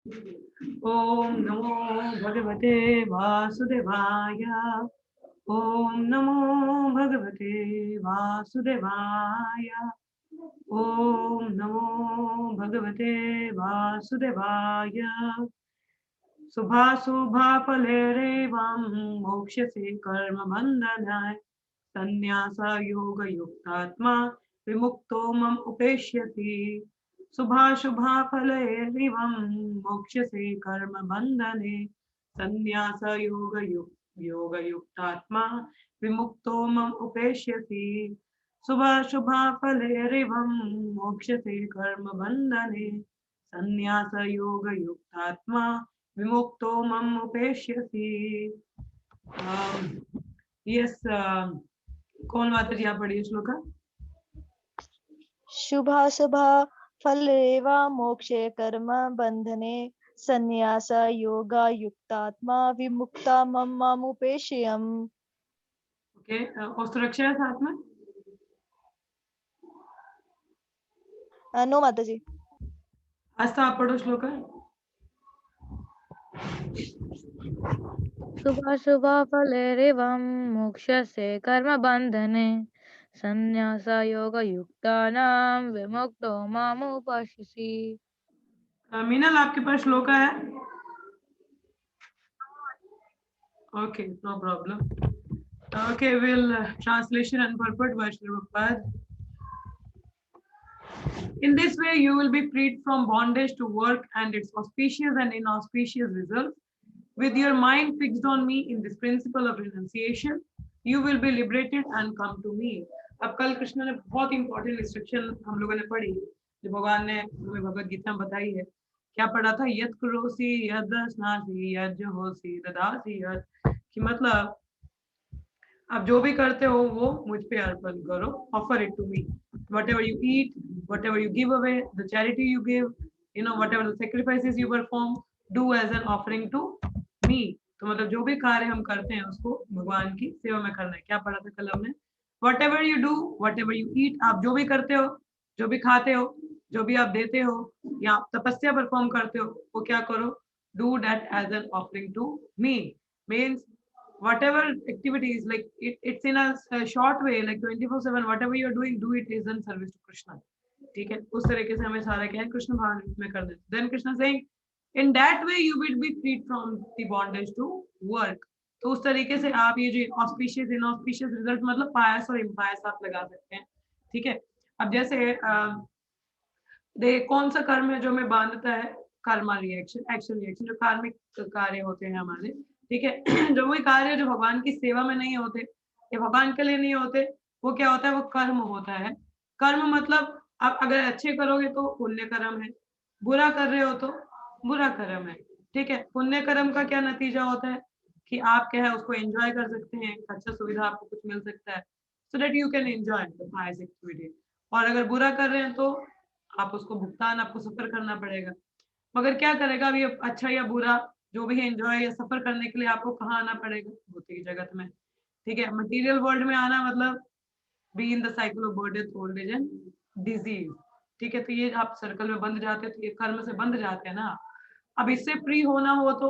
ओम नमो भगवते वासुदेवाय। ओम नमो भगवते वासुदेवाय। ओम नमो भगवते वासुदेवाय। शुभाशुभफलैरेवं मोक्ष्यसे कर्मबन्धनाय संन्यासयोगयुक्तात्मा विमुक्तो मम उपेष्यति। शुभाशुभफलैरेवं मोक्ष्यसे कर्मबन्धने योगयुक्तात्मा विमुक्तो मम उपेष्यति। शुभाशुभफलैरेवं मोक्ष्यसे कर्मबन्धने संन्यासयोगयुक्तात्मा विमुक्तो मम उपेष्यति। यस, कौन माता जी आप पढ़िए श्लोका। शुभाशुभा फलरेवा मोक्षे कर्म बंधने संन्यास योगा युक्तात्मा विमुक्ता ममुपेश्यम्। ओके, और सुरक्षा है साथ में। नो माता जी। आस्था आप पढ़ो श्लोका। शुभाशुभफलैरेवं मोक्षसे कर्मबन्धने संन्यासयोगयुक्तानां विमुक्तो मामुपश्यसि। मीनल आपके पास श्लोका है। Okay, no problem. Okay, we'll translation and purport by Sri Prabhupada. In this way, you will be freed from bondage to work and its auspicious and inauspicious results. With your mind fixed on me in this principle of renunciation, you will be liberated and come to me. अब कल कृष्ण ने बहुत important instruction हम लोगों ने पढ़ी, जो भगवान ने हमें भगवत गीता में बताई है। क्या पढ़ा था? यद करोसि यद स्नासि यद जोहोसि ददासि यद, कि मतलब आप जो भी करते हो वो मुझ पे अर्पण करो। Offer it to me. Whatever you eat, whatever you give away, the charity you give, whatever the sacrifices you perform, do as an offering to me. तो मतलब जो भी कार्य हम करते हैं उसको भगवान की सेवा में करना है। क्या पढ़ा था कल हमने? Whatever you do, whatever you eat, आप जो भी करते हो, जो भी खाते हो, जो भी आप देते हो, या आप तपस्या परफॉर्म करते हो, वो क्या करो? Do that as an offering to me. Means whatever activities, like it's in a short way, like 24/7, whatever you're doing, do it is in service to Krishna. ठीक है, उस तरीके से हमें सारा क्या है कृष्ण भाव में करना है। Then Krishna saying in that way you will be freed from the bondage to work. तो उस तरीके से आप ये जो auspicious inauspicious result, मतलब पायस और इम्पायस आप लगा सकते हैं। ठीक है, अब जैसे कौन सा कर्म है जो हमें बांधता है? कर्मा रिएक्शन, एक्शन रिएक्शन, जो कार्मिक कार्य होते हैं हमारे। ठीक है जो वही कार्य जो भगवान की सेवा में नहीं होते या भगवान के लिए नहीं होते, वो क्या होता है? वो कर्म होता है। कर्म मतलब आप अगर अच्छे करोगे तो पुण्य कर्म है, बुरा कर रहे हो तो बुरा कर्म है। ठीक है, पुण्य कर्म का क्या नतीजा होता है कि आप क्या है उसको एंजॉय कर सकते हैं, अच्छा सुविधा आपको कुछ मिल सकता है, so that you can enjoy the highest activity. और अगर बुरा कर रहे हैं तो आप उसको भुगतान आपको सफर करना पड़ेगा। मगर क्या करेगा अभी, अच्छा या बुरा जो भी है एंजॉय या सफर करने के लिए आपको कहाँ आना पड़ेगा? भौतिक जगत में। ठीक है, मटेरियल वर्ल्ड में आना मतलब be in the cycle of birth, death, old age and disease. ठीक है, तो ये आप सर्कल में बंध जाते हैं, तो ये कर्म से बंध जाते हैं ना। अब इससे फ्री होना हो तो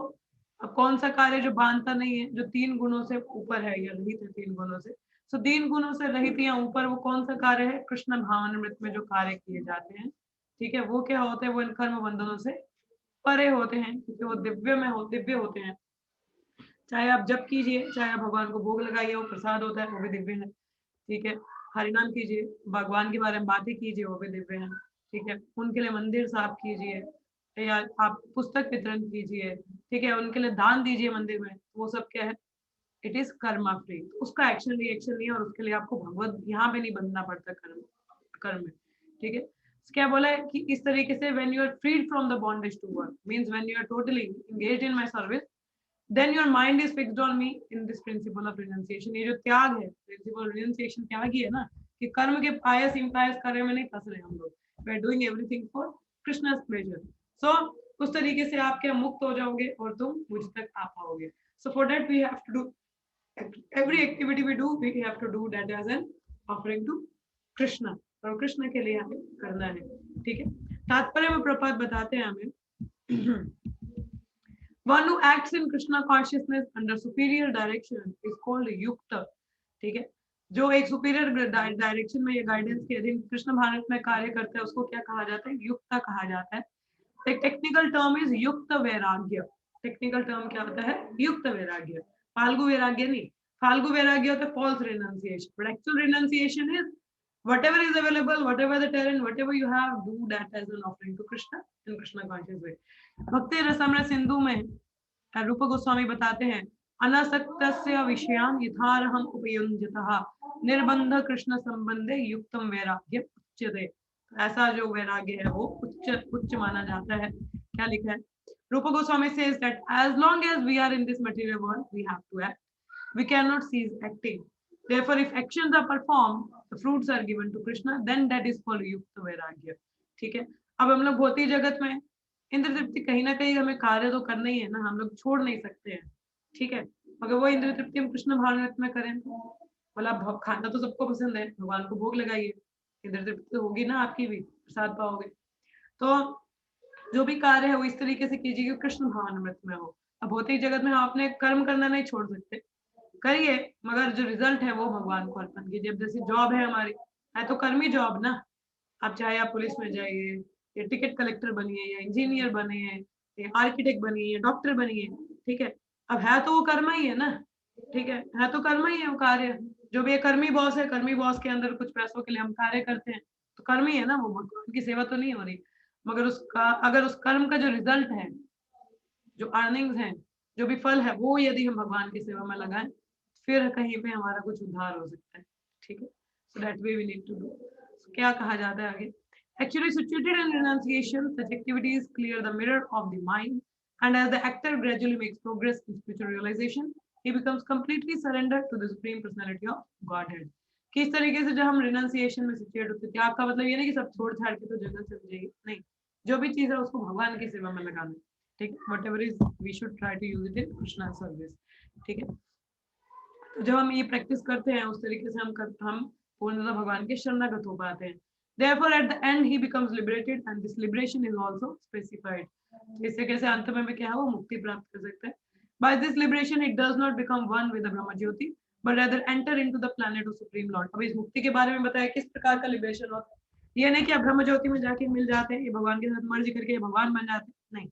अब कौन सा कार्य जो बांधता नहीं है, जो 3 गुणों से ऊपर है या रहित है 3 गुणों से। सो 3 गुणों से रहित या ऊपर वो कौन सा कार्य है? कृष्ण भावनामृत में जो कार्य किए जाते हैं, ठीक है, वो क्या होते हैं? वो इन कर्म बंधनों से परे होते हैं, क्योंकि वो दिव्य होते हैं। चाहे आप जप कीजिए, चाहे आप भगवान को भोग लगाइए, वो प्रसाद होता है, वो भी दिव्य है। ठीक है, हरिनाम कीजिए, भगवान के बारे में बातें कीजिए, वो भी दिव्य है। ठीक है, उनके लिए मंदिर साफ कीजिए या आप पुस्तक वितरण कीजिए। ठीक है, उनके लिए दान दीजिए मंदिर में, वो सब क्या है? It is Karma free. उसका एक्शन रिएक्शन नहीं है, और उसके लिए आपको भगवत यहाँ पे नहीं बनना पड़ता कर्म कर्म में। ठीक है, तो क्या बोला है कि इस तरीके से when you are freed from the bondage to work, means when you are totally engaged in my service, then your mind is fixed on me in this principle of renunciation. ये जो त्याग है, principle of renunciation त्याग ही है ना, कि कर्म के पायस इम्पायस कार्य में नहीं फंस रहे हम लोग। We are doing everything for Krishna's pleasure. So उस तरीके से आप क्या मुक्त हो जाओगे और तुम मुझ तक आ पाओगे। So for that we have to do every activity we do, we have to do that as an offering to Krishna, और कृष्ण के लिए हमें करना है। ठीक है, तात्पर्य में प्रपात बताते हैं हमें One who acts in Krishna consciousness under superior direction is called yukta. ठीक है, जो एक सुपीरियर डायरेक्शन में या गाइडेंस के अधीन कृष्ण भारत में कार्य करता है उसको क्या कहा जाता है? युक्ता कहा जाता है। टेक्निकल टर्म इज युक्त वैराग्य। टेक्निकल टर्म क्या होता है? युक्त वैराग्य। फाल्गु वैराग्य नहीं, फाल्गु वैराग्य होता है false renunciation, but actual renunciation is whatever is available, whatever the talent, whatever you have, do that as an offering to Krishna in Krishna conscious way. भक्ति रसामृत सिंधु में रूप गोस्वामी बताते हैं, अनासक्तस्य विषयान् यथार्हम् उपयुञ्जतः निर्बंध कृष्ण संबंधे युक्तम वैराग्य उच्यते। ऐसा जो वैराग्य है वो उच्च माना जाता है। क्या लिखा है? रूप Goswami says that as long as we are in this material world, we have to act. We cannot cease acting. Therefore, if actions are performed, the fruits are given to Krishna, then that is called युक्त वैराग्य। ठीक है, अब हम लोग भौतिक जगत में इंद्र तृप्ति कहीं ना कहीं हमें कार्य तो करना ही है ना, हम लोग छोड़ नहीं सकते हैं। ठीक है, अगर वो इंद्र तृप्ति हम कृष्ण भावनामृत में करें तो बोला खाना तो सबको पसंद है, भगवान को भोग लगाइए, इंद्र तृप्ति तो होगी ना, आपकी भी प्रसाद पाओगे। तो जो भी कार्य है वो इस तरीके से कीजिए कि कृष्ण भावनामृत में हो। अब भौतिक जगत में आपने कर्म करना नहीं छोड़ सकते, करिए, मगर जो रिजल्ट है वो भगवान को अर्पण कीजिए। जैसे जॉब है हमारी, है तो कर्मी जॉब ना, आप चाहे आप पुलिस में जाइए या टिकट कलेक्टर बनिए या इंजीनियर बनिए या आर्किटेक्ट बनिए या डॉक्टर बनिए। ठीक है, अब है तो वो कर्म ही है ना। ठीक है तो कर्म ही है वो कार्य। जो भी कर्मी बॉस है, कर्मी बॉस के अंदर कुछ पैसों के लिए हम कार्य करते हैं तो कर्म ही है ना, वो भगवान की सेवा तो नहीं हो रही। मगर उसका अगर उस कर्म का जो रिजल्ट है, जो अर्निंग्स है, जो भी फल है, वो यदि हम भगवान की सेवा में लगाएं फिर कहीं पे हमारा कुछ उद्धार हो सकता है। ठीक है, so that way we need to do. क्या कहा जाता है आगे? Actually situated in renunciation, such activities clear the mirror of the mind, and as the actor gradually makes progress in spiritual realization, he becomes completely surrendered to the supreme personality of Godhead. किस तरीके से जब हम renunciation में situate होते हैं, आपका मतलब ये नहीं कि सब छोड़ छाड़ के तो जगत चल जाएगी, नहीं, जो भी चीज है उसको भगवान की सेवा में लगाना। ठीक है, whatever is we should try to use it in Krishna service। ठीक है, तो जब हम ये प्रैक्टिस करते हैं उस तरीके से हम पूर्णतः भगवान के शरणागत हो पाते हैं। Therefore, at the end, he becomes liberated, and this liberation is also specified. इससे कैसे अंत में क्या है वो मुक्ति प्राप्त कर सकते हैं। By this liberation, it does not become one with the Brahma Jyoti, but rather enter into the planet of Supreme Lord. अब इस मुक्ति के बारे में बताया किस प्रकार का लिबरेशन होता है। ये नहीं कि आप ब्रह्म ज्योति में जाके मिल जाते हैं, ये भगवान के साथ मर्ज करके भगवान बन जाते हैं, नहीं।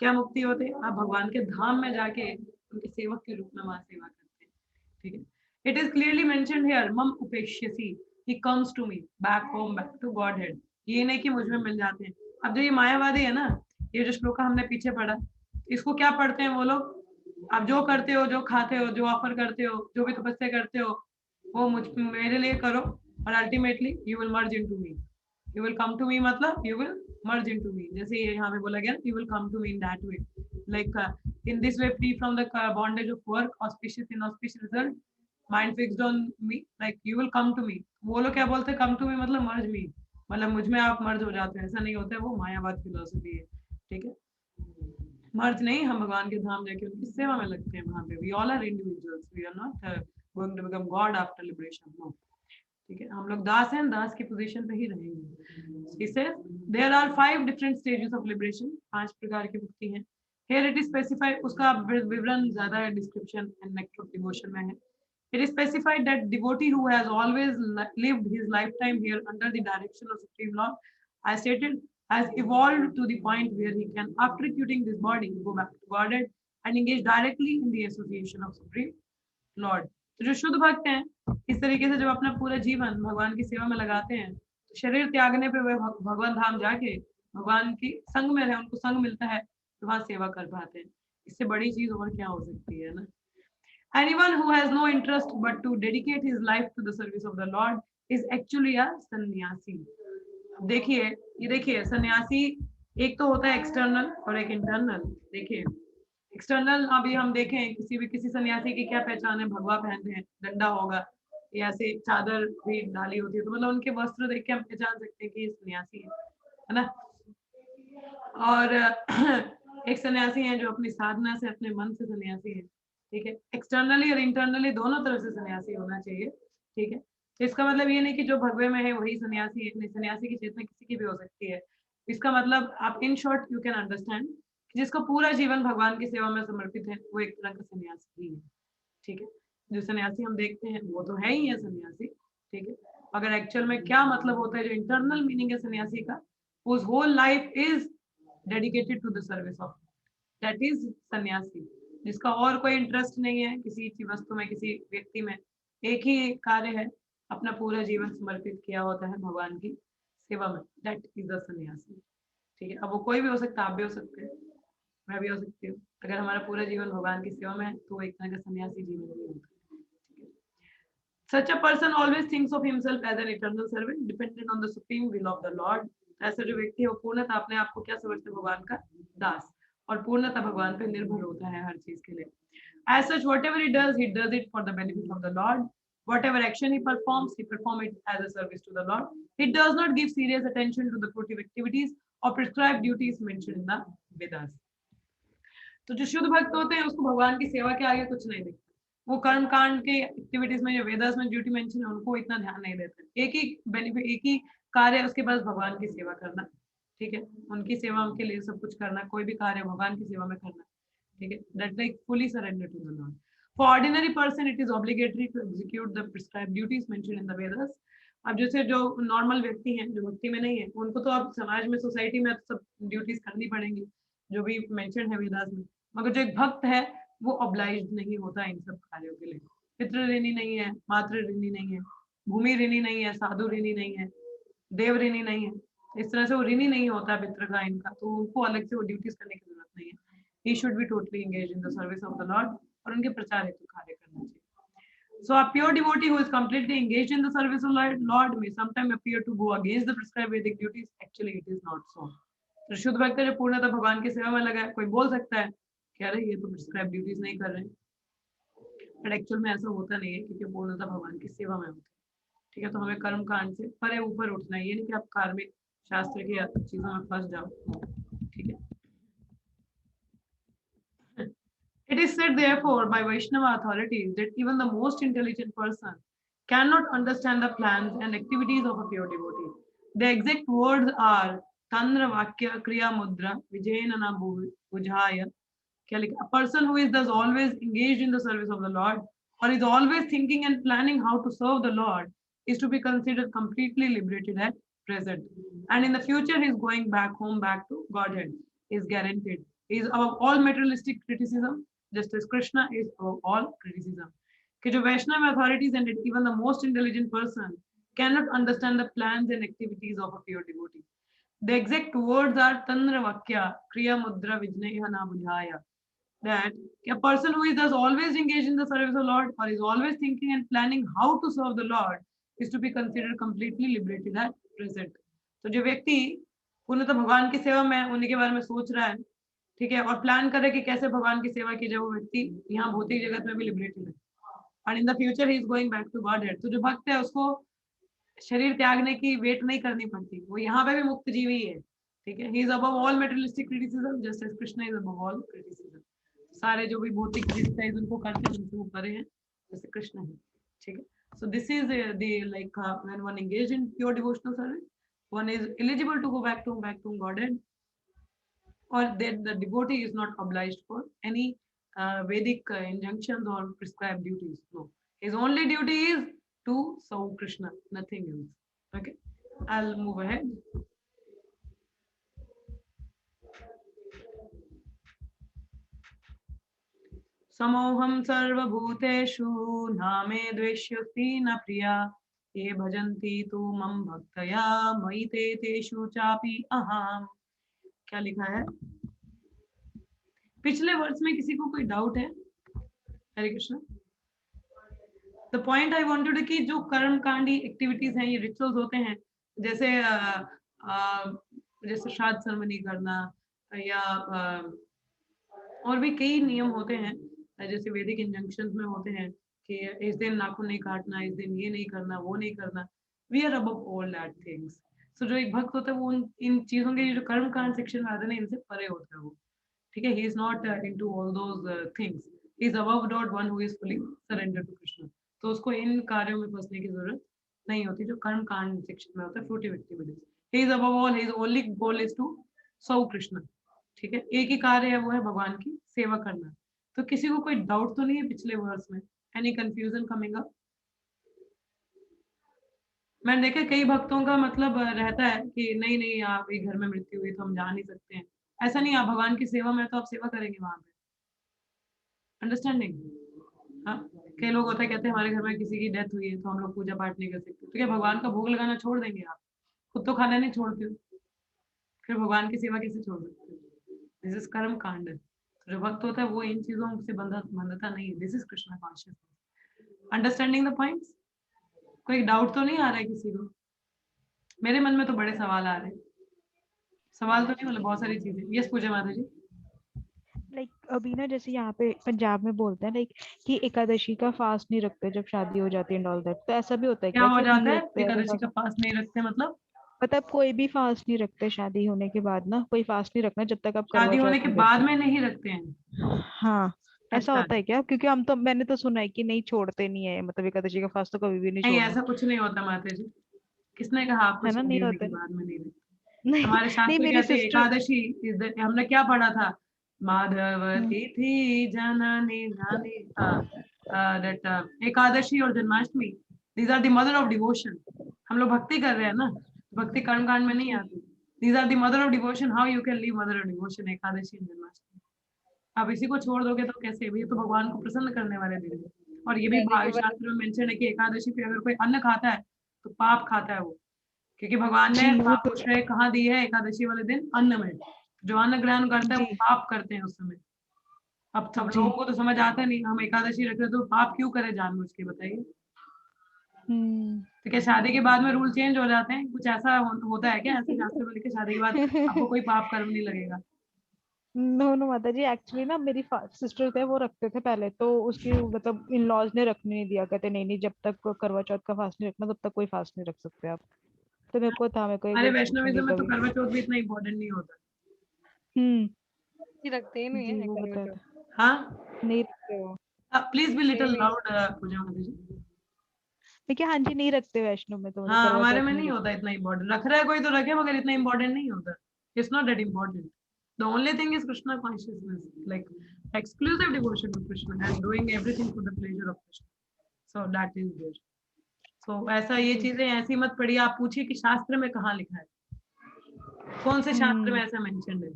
क्या मुक्ति होती है? आप भगवान के धाम में जाके उनके सेवक के रूप में वहां सेवा करते हैं। ठीक है, it is clearly mentioned here, mam upeshyasi, he comes to me, back home, back to Godhead। ये नहीं कि मुझ में मिल जाते हैं। अब जो ये मायावादी है ना, ये जो श्लोका हमने पीछे पढ़ा, इसको क्या पढ़ते हैं वो लोग? आप जो करते हो, जो खाते हो, जो ऑफर करते हो, जो भी तपस्या करते हो, वो मेरे लिए करो, और ultimately you will merge into me, you will come to me, मतलब you will merge into me. जैसे ये यहाँ पे बोला गया, you will come to me in that way, like in this way, free from the bondage of work, auspicious inauspicious result, mind fixed on me, like you will come to me। वो लोग क्या बोलते हैं? come to me मतलब merge me, मतलब मुझ में आप मर्ज हो जाते हैं। ऐसा नहीं होता है, वो मायावाद फिलोसफी है। ठीक है, मर्ज नहीं, हम भगवान के धाम जाके उनकी सेवा में लगते हैं वहां पे। We all are individuals, we are not going to become God after liberation, no. ठीक है, हम लोग दास हैं, दास की पोजीशन पे ही रहेंगे। इसे there are 5 different stages of liberation, 5 प्रकार की मुक्ति हैं। Here it is specified, उसका विवरण ज्यादा है description and next of devotion में है। It is specified that devotee who has always lived his lifetime here under the direction of Supreme Lord, as stated, has evolved to the point where he can, after quitting this body, go back to Godhead and engage directly in the association of Supreme Lord। तो जो शुद्ध भक्त हैं, इस तरीके से जब अपना पूरा जीवन भगवान की सेवा में लगाते हैं, तो शरीर त्यागने पे वे भगवान धाम जाके भगवान की संग में रहे, उनको संग मिलता है, तो वहां सेवा कर पाते हैं। इससे बड़ी चीज और क्या हो सकती है ना। Anyone who has no interest but to dedicate his life to the service of the Lord is actually a sannyasi। देखिए, ये देखिए, सन्यासी एक तो होता है एक्सटर्नल और एक इंटरनल। देखिए, एक्सटर्नल अभी हम देखें किसी सन्यासी की क्या पहचान है? भगवा पहनते हैं, डंडा होगा, या ऐसे चादर भी डाली होती है, तो मतलब उनके वस्त्र देख के हम पहचान सकते हैं कि ये सन्यासी है ना। और एक सन्यासी है जो अपनी साधना से, अपने मन से सन्यासी है। ठीक है, एक्सटर्नली और इंटरनली दोनों तरफ से सन्यासी होना चाहिए। ठीक है, तो इसका मतलब ये नहीं कि जो भगवे में है वही सन्यासी है, नहीं, सन्यासी की चेतना किसी की भी हो सकती है। इसका मतलब आप in short you can understand जिसका पूरा जीवन भगवान की सेवा में समर्पित है वो एक तरह का सन्यासी ही है। ठीक है, जो सन्यासी हम देखते हैं वो तो है ही है सन्यासी। ठीक है, अगर एक्चुअल में क्या मतलब होता है, जो इंटरनल मीनिंग है सन्यासी का, whose whole life is dedicated to the service of, that is सन्यासी, जिसका और कोई इंटरेस्ट नहीं है किसी चीज वस्तु में, किसी व्यक्ति में, एक ही कार्य है, अपना पूरा जीवन समर्पित किया होता है भगवान की सेवा में, दैट इज द सन्यासी। ठीक है, अब वो कोई भी हो सकता है, आप भी हो सकते हैं, मैं भी हो सकती हूँ। अगर हमारा पूरा जीवन भगवान की सेवा में है तो वो एक तरह का सन्यासी जीवन नहीं होता है। Such a person always thinks of himself as an eternal servant, dependent on the supreme will of the Lord. ऐसा जो व्यक्ति है वो पूर्णतः अपने आप को क्या समझते हैं, भगवान का दास, और पूर्णतः भगवान पे निर्भर होता है हर चीज के लिए। As such, whatever he does it for the benefit of the Lord. Whatever action he performs it as a service to the Lord. He does not give serious attention to the fruitive activities or prescribed duties mentioned in the Vedas. तो जो शुद्ध भक्त होते हैं उसको भगवान की सेवा के आगे कुछ नहीं दिखता, वो कर्म कांड के एक्टिविटीज में जो वेदास में ड्यूटी मेंशन है उनको इतना ध्यान नहीं देते। एक ही बेनिफिट, एक ही कार्य है उसके पास, भगवान की सेवा करना। ठीक है, उनकी सेवा उनके लिए सब कुछ करना, कोई भी कार्य भगवान की सेवा में करना। ठीक है, that like fully surrender to the lord. For ordinary person it is obligatory to execute the prescribed duties mentioned in the Vedas. अब जैसे जो नॉर्मल व्यक्ति हैं, जो भक्ति में नहीं है, उनको तो अब समाज में, सोसाइटी में सब ड्यूटीज करनी पड़ेंगी जो भी मेंशन है वेदास में, मगर जो एक भक्त है वो ऑब्लाइज्ड नहीं होता इन सब कार्यों के लिए। पितृ ऋणी नहीं है, मातृ ऋणी नहीं है, भूमि ऋणी नहीं है, साधु ऋणी नहीं है, देव ऋणी नहीं है, इस तरह से वो ऋणी नहीं होता पितृ का इनका, तो उनको अलग से वो ड्यूटीज करने की जरूरत नहीं है। He should be totally engage in the service of the Lord, और उनके प्रचार हेतु कार्य करना चाहिए। So a pure devotee who is completely engaged in the service of Lord may sometimes appear to go against the prescribed Vedic duties. Actually, it is not so. तो शुद्ध भक्त जो पूर्णतः भगवान की सेवा में लगा है, कोई बोल सकता है कि अरे ये तो प्रिस्क्राइब ड्यूटीज नहीं कर रहे हैं, बट एक्चुअल में ऐसा होता नहीं है, क्योंकि पूर्णतः भगवान की सेवा में होता है। ठीक है, तो हमें कर्म कांड से परे ऊपर उठना है, ये नहीं कि आप कार्मिक शास्त्र की चीजों में फंस जाओ। ठीक है, it is said therefore by Vaishnava authorities that even the most intelligent person cannot understand the plans and activities of a pure devotee. The exact words are Tanra Vakya Kriya Mudra Vijayanana Bujhaya. A person who is thus always engaged in the service of the Lord, or is always thinking and planning how to serve the Lord, is to be considered completely liberated at present. And in the future, he is going back home, back to Godhead, is guaranteed. He is above all materialistic criticism, just as Krishna is above all criticism. कि जो वैष्णव authorities and even the most intelligent person cannot understand the plans and activities of a pure devotee. The exact words are Tanra Vakya Kriya Mudra Vijnayana Bujhaya. That a person who is thus always engaged in the service of the Lord, or is always thinking and planning how to serve the Lord, is to be considered completely liberated at present. तो जो व्यक्ति पूर्णतः भगवान की सेवा में उन्हीं के बारे में सोच रहा है, ठीक है, और प्लान करे कि कैसे भगवान की सेवा की जाए, वो व्यक्ति यहाँ भौतिक जगत में भी लिबरेटेड है, और in the future he is going back to godhead. तो जो भक्त है उसको शरीर त्यागने की वेट नहीं करनी पड़ती, वो यहाँ पे भी मुक्त जीवी है। ठीक है, he is above all materialistic criticism just as Krishna is above all criticism. सारे जो भी भौतिक क्रिटिसाइज उनको करते हैं उनसे वो परे हैं, जैसे कृष्ण है। ठीक है, so this is the like when one engaged in pure devotional service, one is eligible to go back to Godhead, or that the devotee is not obliged for any Vedic injunctions or prescribed duties. No, his only duty is to serve Krishna, nothing else. Okay, I'll move ahead. समोहम सर्वभूतेषु नामे द्वेष्यस्ति न प्रिया ये भजन्ति तु मम भक्तया मयि ते तेषु चापि अहम्। क्या लिखा है पिछले वर्ष में? किसी को कोई डाउट है? Hare Krishna. The point I wanted कि जो कर्म कांडी एक्टिविटीज हैं, ये रिचुअल्स होते हैं, जैसे जैसे श्राद्ध सेरेमनी करना, या और भी कई नियम होते हैं, जैसे वैदिक इंजंक्शंस में होते हैं कि इस दिन नाखून नहीं काटना, इस दिन ये नहीं करना, वो नहीं करना। We are above all that things. So जो एक भक्त होता है वो इन चीजों के जो कर्म कांड सेक्शन में आते हैं इनसे परे होता है वो। ठीक है, he is not into all those things, he is above that one who is fully surrender to Krishna. तो उसको इन कार्यों में फंसने की जरूरत नहीं होती जो कर्म कांड सेक्शन में होता है, fruitive activities. He is above all, his only goal is to serve Krishna. ठीक है, एक ही कार्य है, वो है भगवान की सेवा करना। तो किसी को कोई डाउट तो नहीं है पिछले वर्स में? Any confusion coming up? मैंने देखा कई भक्तों का मतलब रहता है कि नहीं नहीं आप एक घर में मृत्यु हुई तो हम जा नहीं सकते हैं। ऐसा नहीं, आप भगवान की सेवा में तो आप सेवा करेंगे वहां पे। अंडरस्टैंडिंग? हाँ, कई लोग होता है कहते हैं हमारे घर में किसी की डेथ हुई है तो हम लोग पूजा पाठ नहीं कर सकते, तो क्या भगवान का भोग लगाना छोड़ देंगे आप? खुद तो खाना नहीं छोड़ते हो, फिर भगवान की सेवा कैसे छोड़ सकते हो? दिस इज कर्म कांड। जो भक्त होता है वो इन चीजों से बंधता नहीं है। This is Krishna consciousness. Understanding the points? कोई डाउट तो नहीं आ रहा है किसी को? मेरे मन में तो बड़े सवाल आ रहे हैं। सवाल तो नहीं, मतलब बहुत सारी चीजें। यस पूजा माता जी। लाइक अभी ना जैसे यहाँ पे पंजाब में बोलते हैं लाइक कि एकादशी का फास्ट नहीं रखते जब शादी हो जाती है एंड ऑल दैट, तो ऐसा भी होता है क्या क्या हो कि अब जाता नहीं है रखते ऐसे एकादशी फास्ट? का फास्ट नहीं रखते मतलब? मतलब कोई भी फास्ट नहीं रखते शादी होने के बाद ना, कोई फास्ट नहीं रखना जब तक आप करवा शादी होने चौथ के नहीं बाद करते। में नहीं रखते हैं? हाँ, ऐसा अच्छा, होता है क्या? क्योंकि हम तो, मैंने तो सुना है कि नहीं छोड़ते नहीं है, मतलब एकादशी का फास्ट तो कभी भी नहीं नहीं छोड़ना। ऐसा कुछ नहीं होता माता जी। किसने कहा आपको है ना, शादी नहीं होने होता के है। बाद में नहीं रखते? नहीं, हमारे नहीं शास्त्र मेरी कहते हैं सिस्टर। एकादशी हमने क्या पढ़ा था? माधवती थी जननी जानी एकादशी और Janmashtami, these are the mother of devotion. हम लोग भक्ति कर रहे हैं ना, भक्ति कर्म कांड में नहीं जी। आती। These are the mother of devotion. How you can leave mother of devotion? Ekadashi और जन्माष्टमी आप इसी को छोड़ दोगे तो कैसे? ये तो भगवान को प्रसन्न करने वाले दिन है। और ये भी शादी के भावी बाद शास्त्र में मेंशन है कि एकादशी पे अगर कोई अन्न खाता है तो पाप खाता है वो, क्योंकि भगवान ने जी वो पाप तो को श्रेय कहाँ दी है? एकादशी वाले दिन अन्न में। जो अन्न ग्रहण करता है वो जी पाप करते हैं उस समय। अब जी। लोगों को तो समझ आता नहीं, हम एकादशी रख रहे तो पाप क्यों करे जानबूझ के, बताइए? हम्म। तो क्या शादी के बाद में रूल चेंज हो जाते हैं? कुछ ऐसा होता है क्या? ऐसे शास्त्र में लिखे शादी के बाद आपको कोई पाप कर्म नहीं लगेगा? नो नो माता जी, एक्चुअली ना मेरी सिस्टर थे, वो रखते थे पहले, तो उसकी मतलब इन लॉज ने रखने नहीं दिया, कहते नहीं नहीं जब तक करवा चौथ का फास्ट नहीं रखना तब तक कोई फास्ट नहीं रख सकते आप। तो मेरे को था, मेरे को एक अरे बार पूछूंगी वैष्णविज्म में तो कभी। करवा चौथ भी इतना इंपॉर्टेंट नहीं होता। हम्म। रखते ही नहीं जी है वो करवा बताया चौथ। था। हाँ, नहीं रखते वो। प्लीज बी सेम लिटिल ही। लाउड पूजा माता जी। देखिए हाँ जी, नहीं रखते वैष्णव में, तो मतलब हाँ, करवा हमारे चौथ में नहीं नहीं होता रखते। इतना इम्पोर्टेंट। रख रहा है कोई तो रखे, मगर इतना इम्पोर्टेंट नहीं होता। It's not that important. The only thing is Krishna consciousness, like exclusive devotion to Krishna and doing everything for the pleasure of Krishna. So that is there. So ऐसा, ये जी। चीजें ऐसी मत पढ़िए। आप पूछिए कि शास्त्र में कहाँ लिखा है, कौन से शास्त्र में हम्म। ऐसा मेंशन्ड है,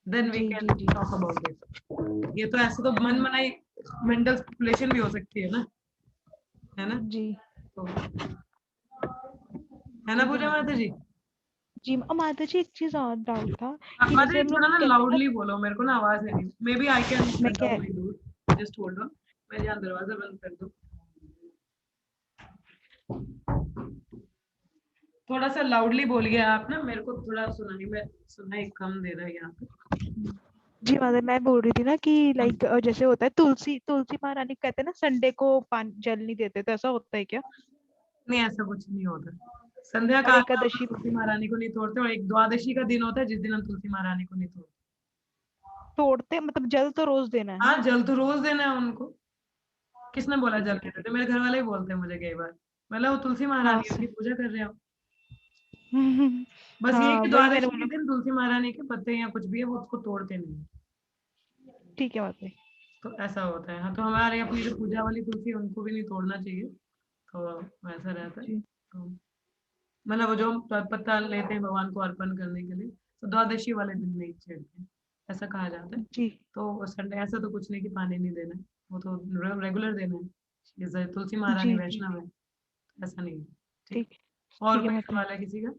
देन वी जी कैन जी जी। Talk about it. ये तो ऐसे तो मन बनाई मेंटल स्पेकुलेशन भी हो सकती है ना, है ना? जी तो है ना ठीक है पूजा माता माता जी। जी? जी माता जी, एक चीज और डाउट था कि माता जैसे जी हम थोड़ा लोग ना कहते हैं ना। लाउडली बोलो, मेरे को ना आवाज नहीं। मे बी आई कैन मैं कट क्या। Down my door. Just hold on, मैं यहाँ दरवाजा बंद कर दूं। थोड़ा सा लाउडली बोलिए आप ना, मेरे को थोड़ा सुनाई कम दे रहा है यहाँ पे। जी मतलब मैं बोल रही थी ना कि लाइक जैसे होता है तुलसी, तुलसी महारानी कहते हैं ना संडे को पानी जल नहीं देते, तो ऐसा होता है क्या? नहीं, ऐसा कुछ नहीं होता। संध्या और काल में हम लोग एकादशी तुलसी महारानी को नहीं तोड़ते, और एक द्वादशी का दिन होता है जिस दिन हम तुलसी महारानी को नहीं तोड़ते। तोड़ते, मतलब जल तो रोज देना है हाँ, ना? जल तो रोज देना है उनको। किसने बोला जल ठीक है नहीं ठीक देते? मेरे घर वाले ही बोलते हैं मुझे कई बार। मतलब वो तुलसी है। हाँ महारानी है, से उनकी पूजा कर रहे हो। बस ये हाँ कि वही मैंने द्वादशी के बोला। दिन तुलसी महारानी के पत्ते या कुछ भी है वो उसको तोड़ते नहीं। ठीक है बात है। तो ऐसा होता है। हाँ, तो हमारे अपनी जो पूजा वाली तुलसी है उनको भी नहीं तोड़ना चाहिए। तो ऐसा रहता है। जी तो मतलब वो जो हम पत्ता लेते हैं भगवान को अर्पण करने के लिए, तो द्वादशी वाले दिन नहीं छेड़ते हैं, ऐसा कहा जाता है। जी तो संडे ऐसा तो कुछ नहीं कि पानी नहीं देना है, वो तो रेगुलर देना है। जैसे तुलसी महारानी जी जी। वैष्णव है, ऐसा नहीं है। ठीक। ठीक। और ठीक है कोई माता जी। सवाल है किसी का?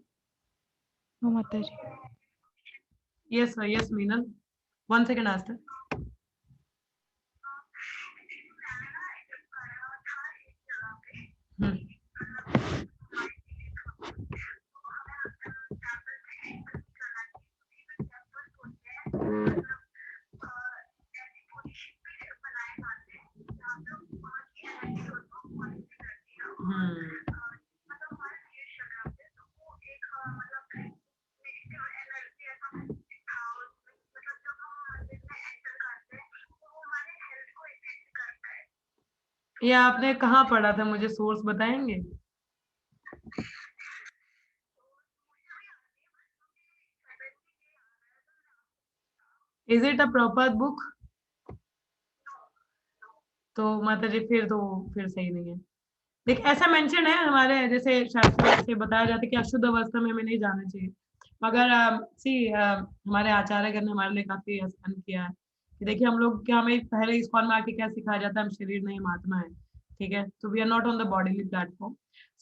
हाँ माता जी। यस यस मीनल, 1 सेकंड आस्था। हम्म। हम्म। ये आपने कहाँ पढ़ा था? मुझे सोर्स बताएंगे? Is it a proper book? तो माता जी फिर सही नहीं है। देख ऐसा मेंशन है हमारे जैसे शास्त्र से बताया जाता है कि अशुद्ध अवस्था में हमें नहीं जाना चाहिए, मगर हमारे आचार्यगण ने हमारे लिए काफी आसान किया है कि देखिए हम लोग क्या, हमें पहले इस फॉर्म में आके क्या सिखाया जाता है, हम शरीर नहीं हम आत्मा है, ठीक है, तो we are not on the bodily platform.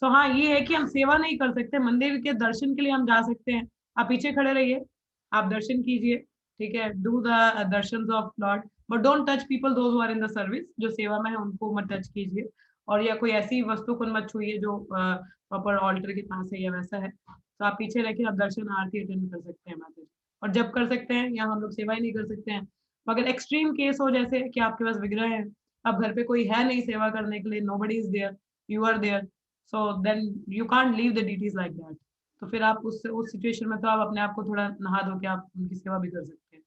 So हाँ ये है कि हम सेवा नहीं कर सकते, मंदिर के दर्शन के लिए हम जा सकते हैं, आप पीछे खड़े रहिए, आप दर्शन कीजिए, ठीक है, do the darshan of lord, but don't touch people those who are in the service, जो सेवा में है उनको मत टच कीजिए, और या कोई ऐसी वस्तु को मत छुइए जो प्रॉपर ऑल्टर के पास है या वैसा है, तो आप पीछे रह के आप दर्शन आरती अटेंड कर सकते हैं माता जी, और जब कर सकते हैं, यहाँ हम लोग सेवा ही नहीं कर सकते हैं, मगर एक्सट्रीम केस हो जैसे कि आपके पास विग्रह है, अब घर पे कोई है नहीं सेवा करने के लिए, nobody is there, you are there, so then you can't leave the deities like that, तो फिर आप उस सिचुएशन में तो आप अपने आप को थोड़ा नहा धो के आप उनकी सेवा भी कर सकते हैं।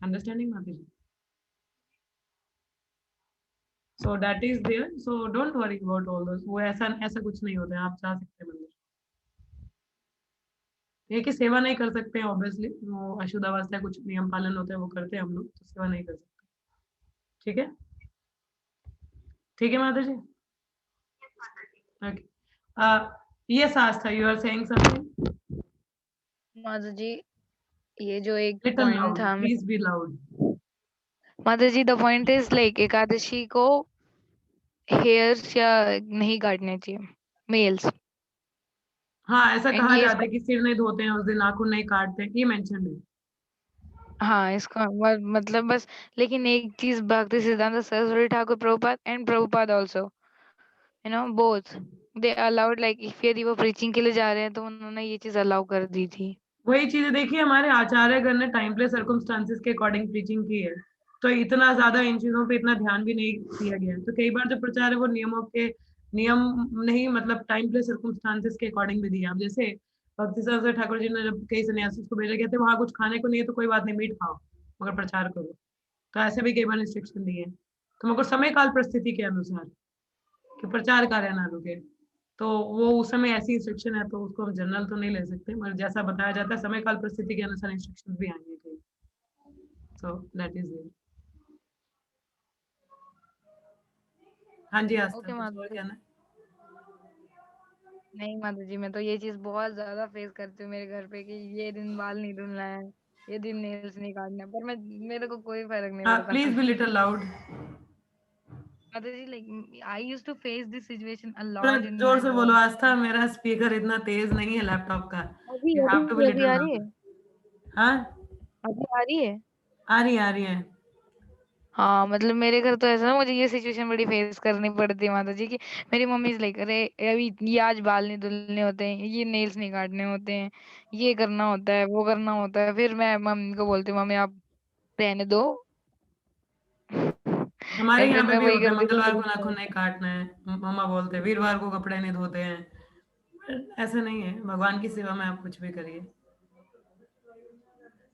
अंडरस्टैंडिंग माता जी? So that is there. So don't worry about all those. वो ऐसा ऐसा कुछ नहीं होता है, आप जा सकते हैं मंदिर। ये कि सेवा नहीं कर सकते हैं ऑब्वियसली, वो अशुद्ध अवस्था कुछ नियम पालन होता है वो करते हैं हम लोग, तो सेवा नहीं कर सकते, ठीक है, ठीक है माता जी, okay. Yes Astha, you are saying something? माता जी ये जो एक लिटिल पॉइंट लाउड, था प्लीज बी लाउड। माता जी, the point is like Ekadashi को हेयर्स या नहीं काटने चाहिए मेल्स। हाँ ऐसा एंड कहा ये जाता है कि सिर नहीं धोते हैं उस दिन, नाखून नहीं काटते हैं, ये मेंशन है। हाँ इसका मतलब बस, लेकिन एक चीज भक्ति सिद्धांत Saraswati Thakur Prabhupada and Prabhupada also, you know, both they allowed, like if यदि वो प्रीचिंग के लिए जा रहे हैं तो उन्होंने ये चीज अलाउ कर दी थी। वही चीज देखिए, हमारे आचार्यगण ने टाइम प्लेस सर्कमस्टांसेस के अकॉर्डिंग प्रीचिंग की है, तो इतना ज्यादा इन चीजों पे इतना ध्यान भी नहीं दिया गया है, तो कई बार जो प्रचार है वो नियम नहीं, मतलब टाइम प्लेस सर्कमस्टांसेस के अकॉर्डिंग भी दिया। अब जैसे भक्ति सरस्वती ठाकुर जी ने जब कई सन्यासी को भेजा गया थे, वहां कुछ खाने को नहीं है तो कोई बात नहीं, मीट खाओ मगर प्रचार करो, तो ऐसे भी कई बार इंस्ट्रक्शन दिए हैं, तो मगर समय काल परिस्थिति के अनुसार कि प्रचार कार्य ना रुके, तो वो उस समय ऐसी इंस्ट्रक्शन है तो उसको हम जनरल तो नहीं ले सकते, मगर जैसा बताया जाता है समय काल परिस्थिति के अनुसार इंस्ट्रक्शन भी आएंगे कई, सो दैट इज इट। हाँ जी आस्था, ओके कुछ माता और जी। कहना है? नहीं माता जी, मैं तो ये चीज बहुत ज्यादा फेस करती हूँ मेरे घर पे कि ये दिन बाल नहीं धुलना है, ये दिन नेल्स नहीं काटना है, पर मेरे को कोई फर्क नहीं हाँ पड़ता। Please be little loud. माता जी, like I used to face this situation a थोड़ा लॉट इन जोर माय से बोलो होम। आस्था, मेरा स्पीकर इतना तेज नहीं है लैपटॉप का, अभी यू हैव टू बी अभी अभी लिटिल आ रही है? लाउड। हाँ अभी आ रही है? आ रही है। हाँ मतलब मेरे घर तो ऐसा ना, मुझे ये सिचुएशन बड़ी फेस करनी पड़ती है माता जी की। मेरी मम्मी इज लाइक, अरे अभी ये आज बाल नहीं धुलने होते हैं, ये नेल्स नहीं काटने होते हैं, ये करना होता है, वो करना होता है। फिर मैं मम्मी को बोलती हूँ, मम्मी आप रहने दो। हमारे एंड यहाँ फिर पे मैं भी वही होता है, करती मंगलवार को हूँ। नाखून नहीं काटना है, मम्मा बोलते हैं वीरवार को कपड़े नहीं धोते हैं, ऐसा नहीं है, भगवान की सेवा में आप कुछ भी करिए,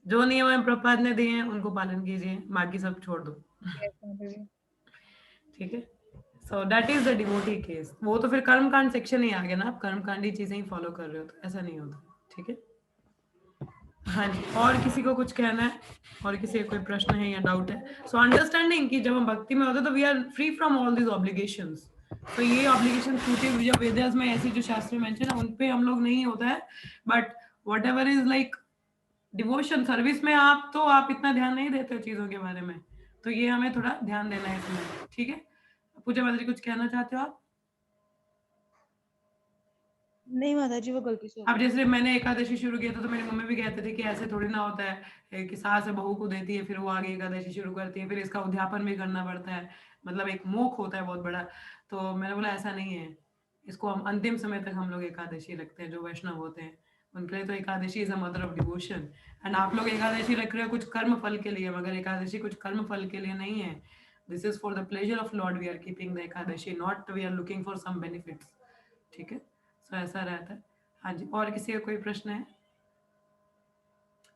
जो नियम है प्रभुपाद ने दिए हैं उनको पालन कीजिए, बाकी सब छोड़ दो, Yes, माता जी। ठीक है। So that is the devotee case, वो तो फिर कर्मकांड सेक्शन ही आ गया ना, आप कर्मकांडी चीजें ही फॉलो कर रहे हो, तो ऐसा नहीं होता, ठीक है। हाँ जी, और किसी को कुछ कहना है, और किसी का कोई प्रश्न है या डाउट है? सो अंडरस्टैंडिंग कि जब हम भक्ति में होते हैं तो we are free from all these obligations, तो ये ऑब्लिगेशन टूटे हुए जब वेदास में ऐसी जो शास्त्र मेंशन है उन पे हम लोग नहीं होता है, but what ever is like devotion service में आप इतना ध्यान नहीं देते हो चीजों के बारे में, तो ये हमें थोड़ा ध्यान देना है इसमें, ठीक है। पूजा माता जी कुछ कहना चाहते हो आप? नहीं माता जी, वो गलती से हो अब गया। जैसे मैंने एकादशी शुरू किया था तो मेरी मम्मी भी कहते थे कि ऐसे थोड़ी ना होता है कि सास बहू को देती है फिर वो आगे एकादशी शुरू करती है, फिर इसका उद्यापन भी करना पड़ता है, मतलब एक मोख होता है बहुत बड़ा, तो मैंने बोला ऐसा नहीं है, इसको हम अंतिम समय तक हम लोग एकादशी रखते हैं, जो वैष्णव होते हैं उनके लिए तो Ekadashi is a mother of devotion, and आप लोग एकादशी रख रहे हो कुछ कर्म फल के लिए, मगर एकादशी कुछ कर्म फल के लिए नहीं है, this is for the pleasure of lord we are keeping the Ekadashi, not we are looking for some benefits, ठीक है। सो ऐसा रहता है। हाँ जी, और किसी का कोई प्रश्न है?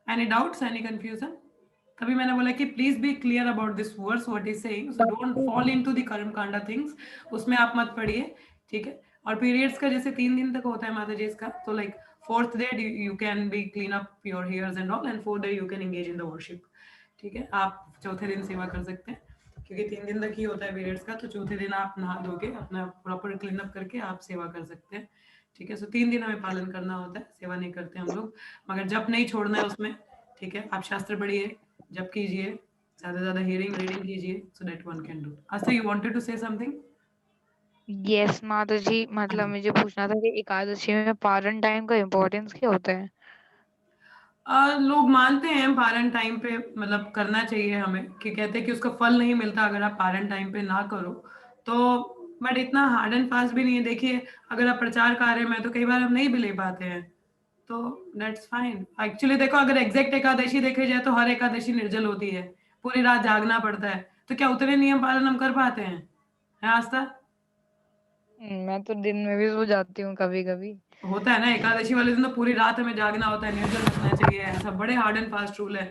Any doubts, any confusion? तभी मैंने बोला कि please be clear about this verse what is saying, so don't fall into the karma kanda things, उसमें आप मत पढ़िए, ठीक है। और पीरियड्स का जैसे 3 दिन तक होता है माता जी इसका, तो like 4th day you can be clean up your hairs and all, and 4th day you can engage in the worship. ठीक है, आप चौथे दिन सेवा कर सकते हैं, क्योंकि 3 दिन तक ही होता है पीरियड्स का, तो चौथे दिन आप नहा धो के अपना प्रॉपर क्लीन अप करके आप सेवा कर सकते हैं। ठीक है, सो 3 दिन हमें पालन करना होता है, सेवा नहीं करते हम लोग, मगर जप नहीं छोड़ना है उसमें। ठीक है, आप शास्त्र पढ़िए, जप कीजिए, ज्यादा से ज्यादा रीडिंग कीजिए, so that one can do. Astha, you wanted to say something? Yes माता जी, मतलब मुझे पूछना था कि एकादशी में पारण टाइम का इम्पोर्टेंस क्या होता है? लोग मानते हैं पारण टाइम पे मतलब करना चाहिए हमें, कि कहते हैं कि उसका फल नहीं मिलता अगर आप पारण टाइम पे ना करो, तो बट इतना हार्ड एंड फास्ट भी नहीं है। देखिए, अगर आप प्रचार कार्य में, तो कई बार हम नहीं भी ले पाते हैं, तो दैट्स फाइन। एक्चुअली देखो, अगर एग्जैक्ट एकादशी देखे जाए तो हर एकादशी निर्जल होती है, पूरी रात जागना पड़ता है, तो क्या उतने नियम पालन हम कर पाते हैं? है आस्था? मैं तो दिन में भी सो जाती हूँ कभी कभी। होता है ना, एकादशी वाले दिन तो पूरी रात हमें जागना होता है, निर्जल रखना चाहिए, ऐसा बड़े हार्ड एंड फास्ट रूल है,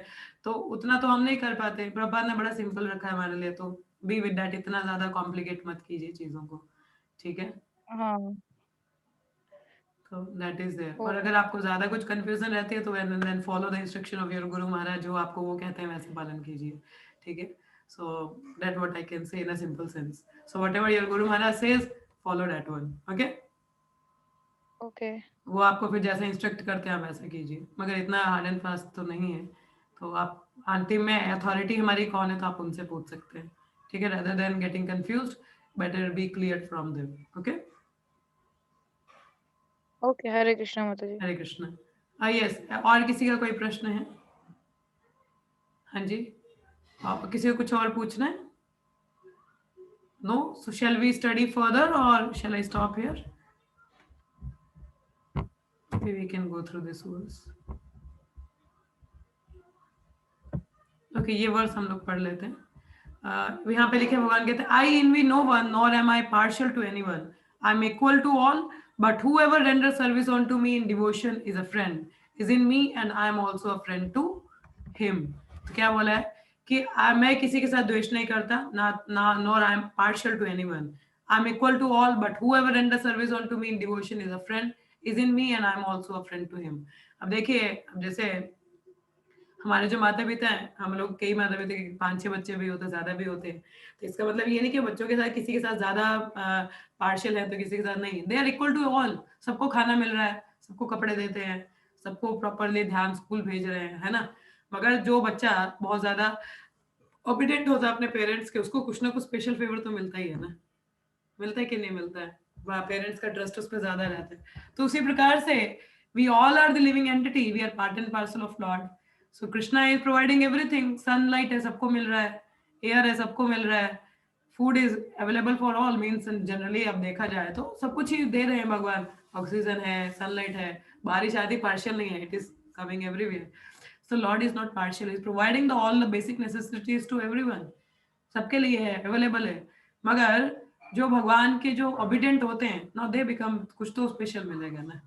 तो उतना तो हम नहीं कर पाते। प्रभुपाद ने बड़ा सिंपल रखा है हमारे लिए, तो बी विद दैट, इतना ज्यादा कॉम्प्लिकेट मत कीजिए चीजों को। ठीक है, हाँ। तो दैट इज देयर। ओ, और अगर आपको ज्यादा कुछ कंफ्यूजन रहती है तो then follow the instruction of your गुरु महाराज, जो आपको वो कहते हैं वैसे पालन कीजिए। ठीक है, so that what I can say in a simple sense. So whatever your Guru Maharaj says, follow that one. Okay, okay. वो आपको फिर जैसे इंस्ट्रक्ट करते हैं आप वैसा कीजिए, मगर इतना हार्ड एंड फास्ट तो नहीं है। तो आप अंतिम में अथॉरिटी हमारी कौन है, तो आप उनसे पूछ सकते हैं। ठीक है, rather than getting confused, better be cleared from them. Okay, okay, Hare Krishna माता जी। हरे कृष्णा। यस, और किसी का कोई प्रश्न है? हाँ जी, आप किसी को कुछ और पूछना है? No, so shall we study further or shall I stop here? Maybe we can go through this verse. Okay, ये वर्स हम लोग पढ़ लेते हैं। यहाँ पे लिखे, भगवान कहते हैं, आई envy no one nor am I partial to anyone. I am equal to all, but whoever renders service unto me in devotion is a friend, is in me and I am also a friend to him. तो क्या बोला है कि मैं किसी के साथ द्वेष नहीं करता, ना nor I am partial to anyone. I am equal to all, but whoever renders service unto me in devotion is a friend, is in me and I am also a friend to him. अब देखिए, अब जैसे हमारे जो माता पिता हैं, हम लोग कई माता पिता के 5-6 बच्चे भी होते हैं, ज्यादा भी होते हैं, तो इसका मतलब ये नहीं कि बच्चों के साथ किसी के साथ ज्यादा पार्शियल है तो किसी के साथ नहीं। They are equal to all, सबको खाना मिल रहा है, सबको कपड़े देते हैं, सबको प्रॉपरली ध्यान स्कूल भेज रहे हैं, है ना। मगर जो बच्चा बहुत ज्यादा ओबीडिएंट होता है अपने पेरेंट्स के, उसको कुछ ना कुछ स्पेशल फेवर तो मिलता ही है ना, मिलता है कि नहीं मिलता है, वहाँ पेरेंट्स का ट्रस्ट उस पर ज्यादा रहता है। तो उसी प्रकार से we all are the living entity, we are part and parcel of lord. So Krishna is providing everything, sunlight है सबको मिल रहा है, एयर है सबको मिल रहा है, food is available for all, means generally अब देखा जाए तो सब कुछ ही दे रहे हैं भगवान। ऑक्सीजन है, सनलाइट है, बारिश आदि पार्शियल नहीं है, it is coming everywhere. So lord is not partial, is providing the all the basic necessities to everyone, सबके लिए है, अवेलेबल है। मगर जो भगवान के जो ओबीडिएंट होते हैं ना, दे बिकम, कुछ तो स्पेशल मिलेगा ना।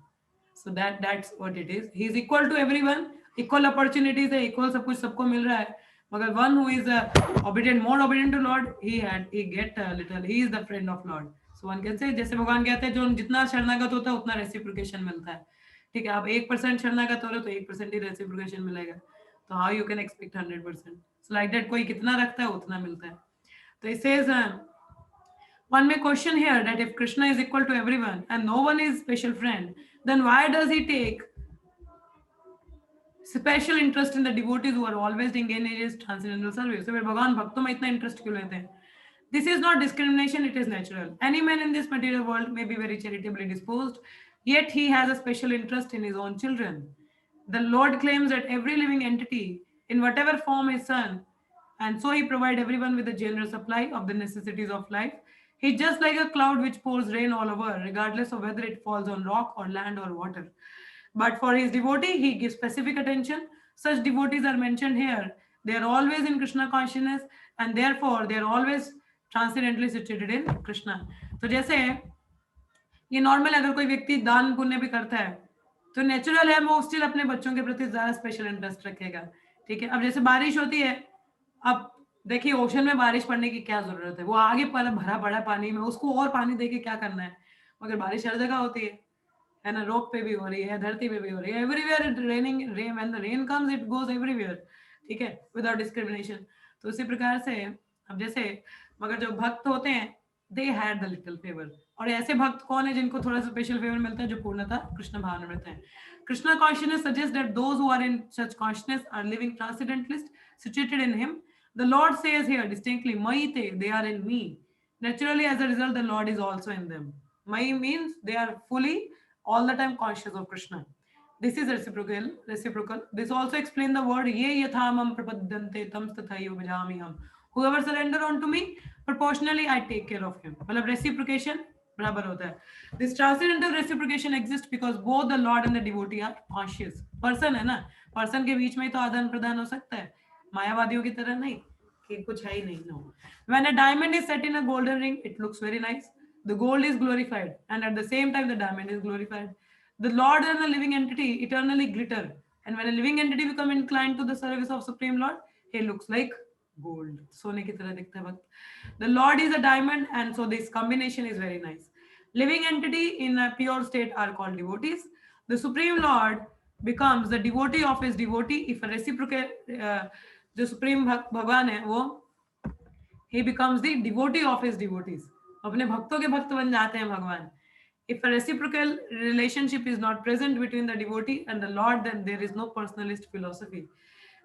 So that's what it is, he is equal to everyone, equal opportunities है, इक्वल सब कुछ सबको मिल रहा है। मगर one who is obedient, more obedient to lord, he get little, he is the friend of lord. So one can say, जैसे भगवान कहते हैं, जो जितना शरणागत होता है उतना रेसिप्रोकेशन मिलता है। ठीक है, आप 1% शरणागत हो रहे हो तो 1% ही रेसिप्रोकेशन मिलेगा, तो how you can expect 100%? So like that, कोई कितना रखता है उतना मिलता है। तो it says, one may question here that if Krishna is equal to everyone and no one is special friend, then why does he take special interest in the devotees who are always engaged in his transcendental service? So फिर भगवान भक्तों में इतना interest क्यों लेते हैं? This is not discrimination, it is natural. Any man in this material world may be very charitably disposed, yet he has a special interest in his own children. The Lord claims that every living entity, in whatever form, is son, and so he provides everyone with a generous supply of the necessities of life. He's just like a cloud which pours rain all over, regardless of whether it falls on rock or land or water. But for his devotee, he gives specific attention. Such devotees are mentioned here. They are always in Krishna consciousness, and therefore they are always transcendentally situated in Krishna. तो जैसे ये normal, अगर कोई व्यक्ति दान पुण्य भी करता है तो नेचुरल है वो स्टिल अपने बच्चों के प्रति ज्यादा स्पेशल इंटरेस्ट रखेगा। ठीक है, अब जैसे बारिश होती है, अब देखिए ओशन में बारिश पड़ने की क्या जरूरत है, वो आगे भरा पड़ा पानी में, उसको और पानी देके क्या करना है, मगर बारिश हर जगह होती है है ना, रोक पे भी हो रही है, धरती पे भी हो रही है, everywhere it raining, rain when the rain comes it goes everywhere, ठीक है, विदाउट डिस्क्रिमिनेशन। तो उसी प्रकार से अब जैसे मगर जो भक्त होते हैं they had the little favour, और ऐसे भक्त कौन है जिनको थोड़ा सा स्पेशल फेवर मिलता है, जो पूर्णतः कृष्ण भाव में मिलते हैं। Krishna consciousness suggest that those who are in such consciousness are living transcendentalist situated in him. The Lord says here distinctly, Maite, they are in me. Naturally, as a result, the Lord is also in them. Mai means they are fully, all the time conscious of Krishna. This is reciprocal. Reciprocal. This also explains the word ye yathamam prapadyante tam tathaiva bhajami ham. Whoever surrender unto me, proportionally I take care of him. मतलब reciprocation बराबर होता है। This transcendental reciprocation exists because both the Lord and the devotee are conscious. Person है ना, person के बीच में तो आदान प्रदान हो सकता है, मायावादियों की तरह नहीं कि कुछ है ही नहीं। No. When a diamond is set in a golden ring, it looks very nice. The gold is glorified, and at the same time, the diamond is glorified. The Lord and the living entity eternally glitter, and when a living entity become inclined to the service of Supreme Lord, he looks like gold. सोने की तरह दिखता है भक्त। The Lord is a diamond, and so this combination is very nice. Living entity in a pure state are called devotees. The Supreme Lord becomes the devotee of his devotee if a reciprocal जो supreme भगवान है वो he becomes the devotee of his devotees, अपने भक्तों के भक्त बन जाते हैं भगवान। If a reciprocal relationship is not present between the devotee and the Lord, then there is no personalist philosophy.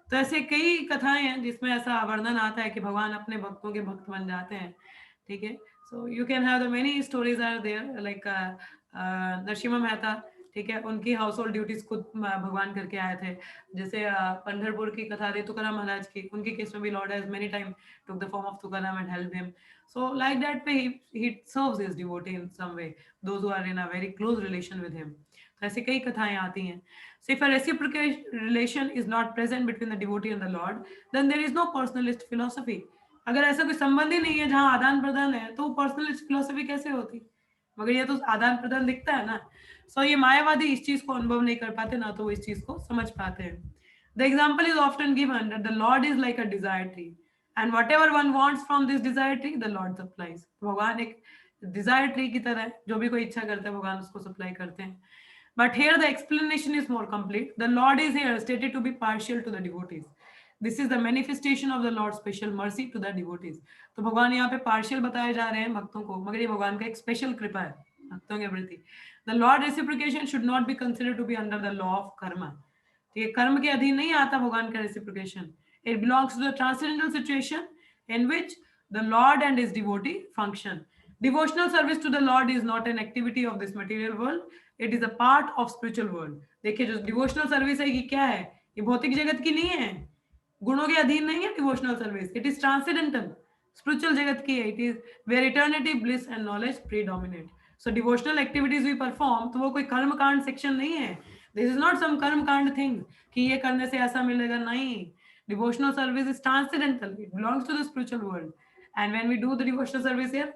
तो ऐसे कई कथाएं हैं जिसमें ऐसा वर्णन आता है कि भगवान अपने भक्तों के भक्त बन जाते हैं, ठीक है। So you can have the many stories are there like Narasimha Mehta, ठीक है, उनकी हाउस होल्ड ड्यूटीज खुद भगवान करके आए थे। जैसे पंढरपुर की कथा रे तुकाराम महाराज की, उनके केस में भी Lord has many time took the form of Tukaram and helped him. So like that way he serves his devotee in some way, those who are in a very close relation with him. तो ऐसी कई कथाएं आती हैं। So if a reciprocal relation is not present between the devotee and the Lord, then there is no personalist philosophy. अगर ऐसा कोई संबंध ही नहीं है जहाँ आदान प्रदान है तो पर्सनलिस्ट फिलोसफी कैसे होती? मगर ये तो आदान प्रदान दिखता है ना। सो ये मायावादी इस चीज को अनुभव नहीं कर पाते, ना तो वो इस चीज को समझ पाते हैं। The example is often given that the Lord is like a desire tree, and whatever one wants from this desire tree, the Lord supplies. भगवान एक desire tree की तरह है, जो भी कोई इच्छा करता है भगवान उसको सप्लाई करते हैं। But here the explanation is more complete. The Lord is here stated to be partial to the devotees. This is the manifestation of the Lord's special mercy to the devotees. तो भगवान यहाँ पे partial बताए जा रहे हैं भक्तों को, मगर ये भगवान का एक special कृपा है भक्तों के प्रति। The Lord reciprocation should not be considered to be under the law of karma. ठीक है, कर्म के अधीन नहीं आता भगवान का reciprocation. It belongs to the transcendental situation in which the Lord and his devotee function. Devotional service to the Lord is not an activity of this material world. It is a part of spiritual world. देखिए जो devotional service है ये क्या है? ये भौतिक जगत की नहीं है, गुणों के अधीन नहीं है devotional service. It is transcendental, spiritual जगत की है। It is where eternity, bliss and knowledge predominate. So devotional activities we perform, तो वो कोई कर्म कांड सेक्शन नहीं है। दिस इज नॉट सम कर्म कांड थिंग कि ये करने से ऐसा मिलेगा, नहीं। Devotional service is transcendental, it belongs to the spiritual world. And when we do the devotional service here,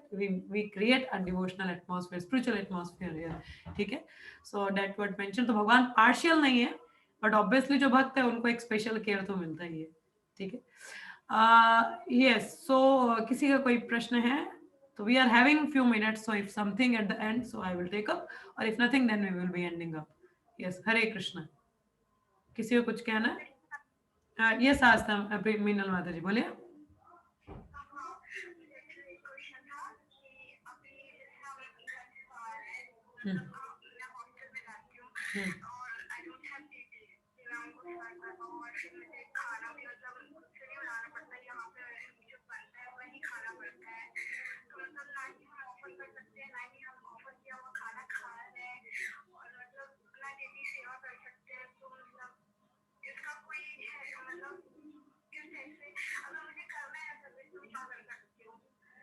we create a devotional atmosphere, spiritual atmosphere here, ठीक है। So that what mentioned, तो भगवान partial नहीं है, but obviously जो भक्त है उनको एक special care तो मिलता ही है, ठीक है। Yes, so किसी का कोई प्रश्न है तो we are having few minutes, so if something at the end, so I will take up, or if nothing, then we will be ending up. Yes, हरे कृष्ण। किसी को कुछ कहना है? Yes, आस्था मीनल माता जी बोलिए।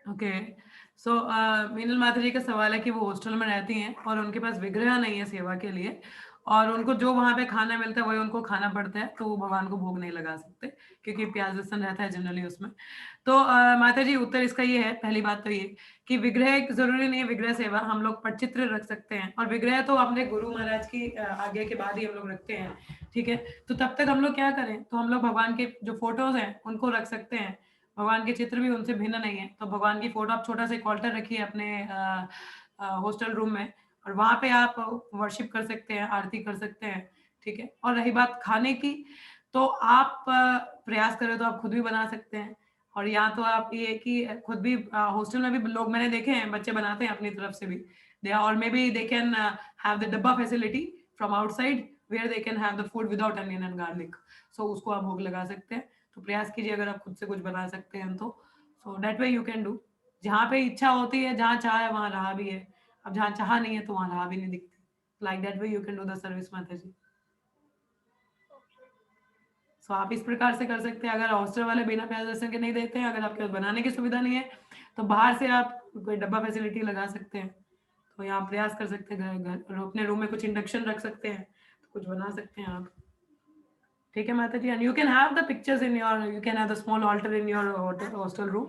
ओके, सो मीनल माता जी का सवाल है कि वो हॉस्टल में रहती हैं और उनके पास विग्रह नहीं है सेवा के लिए, और उनको जो वहाँ पे खाना मिलता है वही उनको खाना पड़ता है, तो वो भगवान को भोग नहीं लगा सकते क्योंकि प्याज लहसुन रहता है जनरली उसमें। तो माता जी उत्तर इसका ये है, पहली बात तो ये कि विग्रह जरूरी नहीं है, विग्रह सेवा हम लोग पटचित्र रख सकते हैं, और विग्रह तो अपने गुरु महाराज की आज्ञा के बाद ही हम लोग रखते हैं, ठीक है। तो तब तक हम लोग क्या करें, तो हम लोग भगवान के जो फोटोज हैं उनको रख सकते हैं, भगवान के चित्र भी उनसे भिन्न नहीं है। तो भगवान की फोटो आप छोटा सा एक ऑल्टर रखिए अपने हॉस्टल रूम में, और वहां पे आप वर्शिप कर सकते हैं, आरती कर सकते हैं, ठीक है। और रही बात खाने की, तो आप प्रयास करें तो आप खुद भी बना सकते हैं। और या तो आप ये कि खुद भी हॉस्टल में भी लोग मैंने देखे हैं, बच्चे बनाते हैं अपनी तरफ से भी, दे और may be they can have the dabba facility from outside where they can have the food without onion and garlic, so उसको आप भोग लगा सकते हैं। तो प्रयास कीजिए अगर आप खुद से कुछ बना सकते हैं तो, सो that way you can do. जहाँ पे इच्छा होती है, जहाँ चाह है वहाँ रहा भी है, अब जहाँ चाह नहीं है तो वहाँ रहा भी नहीं दिखती। Like that way you can do the service माता जी। सो आप इस प्रकार से कर सकते हैं। अगर हॉस्टल वाले बिना प्याज लहसुन के नहीं देते हैं, अगर आपके पास बनाने की सुविधा नहीं है, तो बाहर से आप कोई डब्बा फैसिलिटी लगा सकते हैं। तो यहाँ प्रयास कर सकते हैं, घर अपने रूम में कुछ इंडक्शन रख सकते हैं, तो कुछ बना सकते हैं आप, ठीक है माता जी। And you can have the pictures in your, you can have the small altar in your hostel room.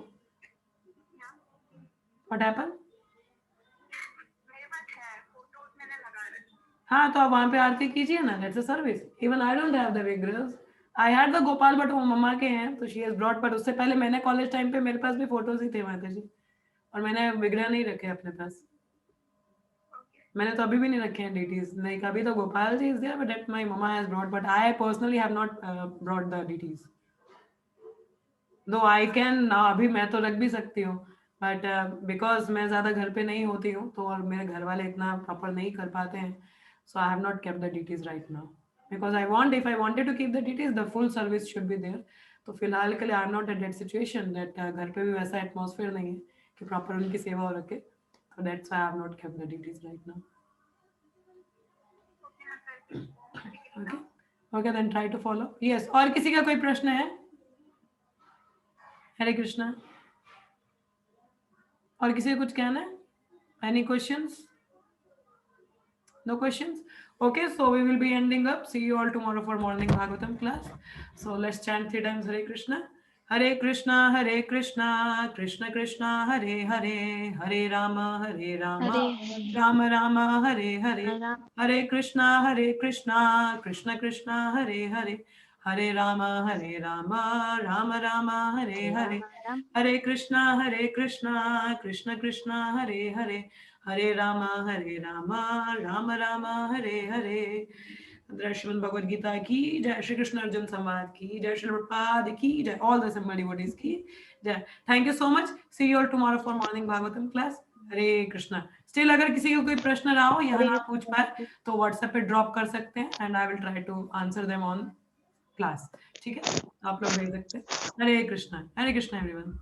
What happen? हाँ, तो आप वहाँ पे आरती कीजिए ना, that's a service. Even I don't have the विग्रहs, I had the Gopal, but वो मम्मा के हैं तो शी हैज ब्रॉट। बट उससे पहले मैंने कॉलेज टाइम पे मेरे पास भी फोटोज ही थे माता जी, और मैंने विग्रह नहीं रखे अपने पास। मैंने तो अभी भी नहीं रखे हैं डीटीज, नहीं कभी। तो Gopal ji is there, but that my mamma has brought, but I personally have not brought the deities. Though I can, अभी मैं तो रख भी सकती हूँ, बट बिकॉज मैं ज़्यादा घर पे नहीं होती हूँ, तो और मेरे घर वाले इतना प्रॉपर नहीं कर पाते हैं, so I have not kept the details right now, because I want, if I wanted to keep the details, the full service should be there. तो फिलहाल के लिए I am not at that situation, that घर पे भी वैसा atmosphere नहीं है कि प्रॉपर उनकी सेवा हो रखे, so that's why I have not kept the details right now. Okay, okay, then try to follow. Yes, और किसी का कोई प्रश्न है? हरे कृष्णा। और किसी को कुछ कहना है? Any questions? No questions? Okay, so we will be ending up. See you all tomorrow for morning Bhagavatam class. So let's chant 3 times Hare Krishna. Hare Krishna, Krishna Krishna, Hare Hare, Hare Rama, Rama Rama, Hare Hare, Hare Krishna, Krishna Krishna, Hare Hare, Hare Rama, Rama Rama, Hare Hare, Hare Krishna, Krishna Krishna, Hare Hare, Hare Rama, Rama Rama, Hare Hare. जय श्रीमद् भगवद गीता की जय, श्री कृष्ण अर्जुन संवाद की जय, श्री प्रभुपाद की जय, all the assembled devotees की जय। Thank you so much, see you all tomorrow for morning Bhagavatam class. Hare Krishna. Still अगर किसी को कोई प्रश्न रहा हो यहाँ ना पूछ पाए तो व्हाट्सएप पे ड्रॉप कर सकते हैं, and I will try to answer them on class, ठीक है। आप लोग भेज सकते हैं। हरे कृष्णा एवरीवन।